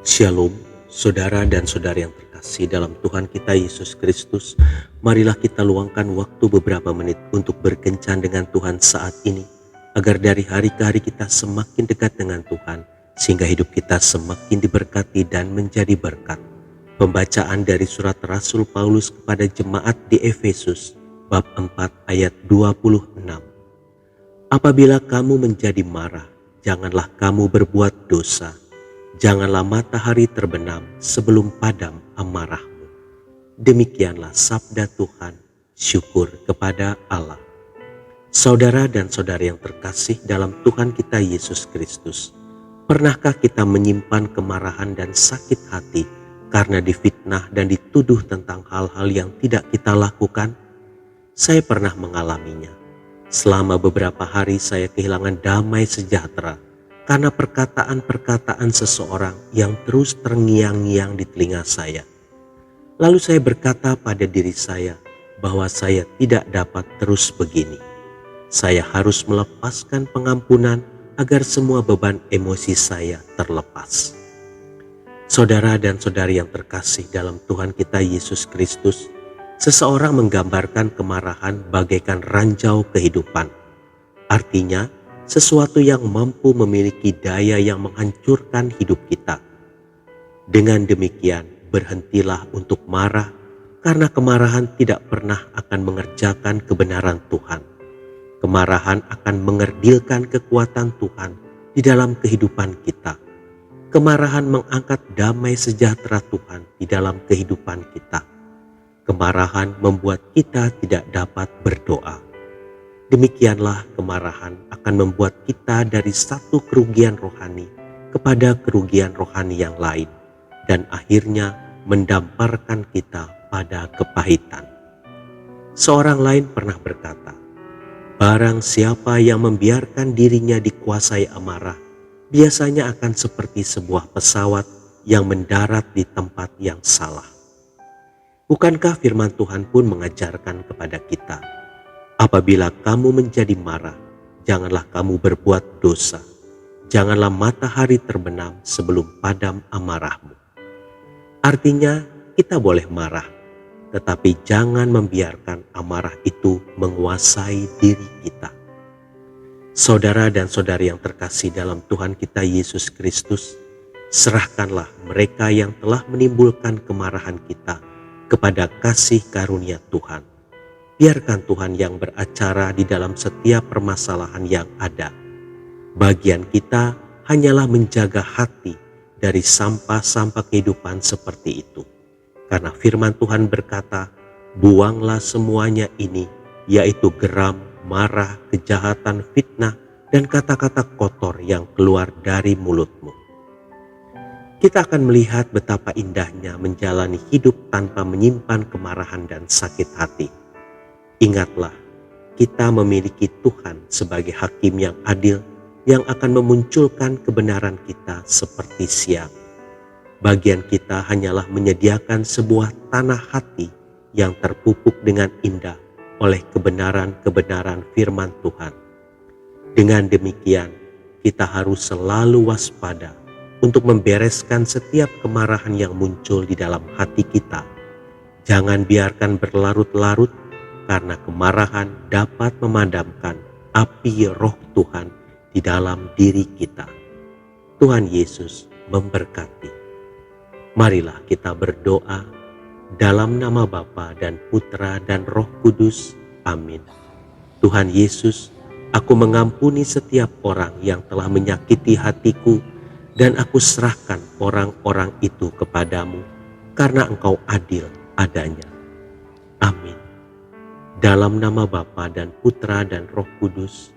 Shalom, saudara dan saudari yang terkasih dalam Tuhan kita Yesus Kristus. Marilah kita luangkan waktu beberapa menit untuk berkencan dengan Tuhan saat ini, agar dari hari ke hari kita semakin dekat dengan Tuhan, sehingga hidup kita semakin diberkati dan menjadi berkat. Pembacaan dari surat Rasul Paulus kepada jemaat di Efesus, bab 4 ayat 26. Apabila kamu menjadi marah, janganlah kamu berbuat dosa. Janganlah matahari terbenam sebelum padam amarahmu. Demikianlah sabda Tuhan, syukur kepada Allah. Saudara dan saudari yang terkasih dalam Tuhan kita Yesus Kristus, pernahkah kita menyimpan kemarahan dan sakit hati karena difitnah dan dituduh tentang hal-hal yang tidak kita lakukan? Saya pernah mengalaminya. Selama beberapa hari saya kehilangan damai sejahtera karena perkataan-perkataan seseorang yang terus terngiang-ngiang di telinga saya. Lalu saya berkata pada diri saya bahwa saya tidak dapat terus begini. Saya harus melepaskan pengampunan agar semua beban emosi saya terlepas. Saudara dan saudari yang terkasih dalam Tuhan kita Yesus Kristus, seseorang menggambarkan kemarahan bagaikan ranjau kehidupan. Artinya, sesuatu yang mampu memiliki daya yang menghancurkan hidup kita. Dengan demikian, berhentilah untuk marah, karena kemarahan tidak pernah akan mengerjakan kebenaran Tuhan. Kemarahan akan mengerdilkan kekuatan Tuhan di dalam kehidupan kita. Kemarahan mengangkat damai sejahtera Tuhan di dalam kehidupan kita. Kemarahan membuat kita tidak dapat berdoa. Demikianlah kemarahan akan membuat kita dari satu kerugian rohani kepada kerugian rohani yang lain, dan akhirnya mendamparkan kita pada kepahitan. Seorang lain pernah berkata, barang siapa yang membiarkan dirinya dikuasai amarah, biasanya akan seperti sebuah pesawat yang mendarat di tempat yang salah. Bukankah firman Tuhan pun mengajarkan kepada kita, apabila kamu menjadi marah, janganlah kamu berbuat dosa. Janganlah matahari terbenam sebelum padam amarahmu. Artinya, kita boleh marah, tetapi jangan membiarkan amarah itu menguasai diri kita. Saudara dan saudari yang terkasih dalam Tuhan kita Yesus Kristus, serahkanlah mereka yang telah menimbulkan kemarahan kita kepada kasih karunia Tuhan. Biarkan Tuhan yang beracara di dalam setiap permasalahan yang ada. Bagian kita hanyalah menjaga hati dari sampah-sampah kehidupan seperti itu. Karena firman Tuhan berkata, buanglah semuanya ini, yaitu geram, marah, kejahatan, fitnah, dan kata-kata kotor yang keluar dari mulutmu. Kita akan melihat betapa indahnya menjalani hidup tanpa menyimpan kemarahan dan sakit hati. Ingatlah, kita memiliki Tuhan sebagai hakim yang adil yang akan memunculkan kebenaran kita seperti siang. Bagian kita hanyalah menyediakan sebuah tanah hati yang terpupuk dengan indah oleh kebenaran-kebenaran firman Tuhan. Dengan demikian, kita harus selalu waspada untuk membereskan setiap kemarahan yang muncul di dalam hati kita. Jangan biarkan berlarut-larut, karena kemarahan dapat memadamkan api roh Tuhan di dalam diri kita. Tuhan Yesus memberkati. Marilah kita berdoa dalam nama Bapa dan Putra dan Roh Kudus. Amin. Tuhan Yesus, aku mengampuni setiap orang yang telah menyakiti hatiku, dan aku serahkan orang-orang itu kepadamu, karena Engkau adil adanya. Amin. Dalam nama Bapa dan Putra dan Roh Kudus.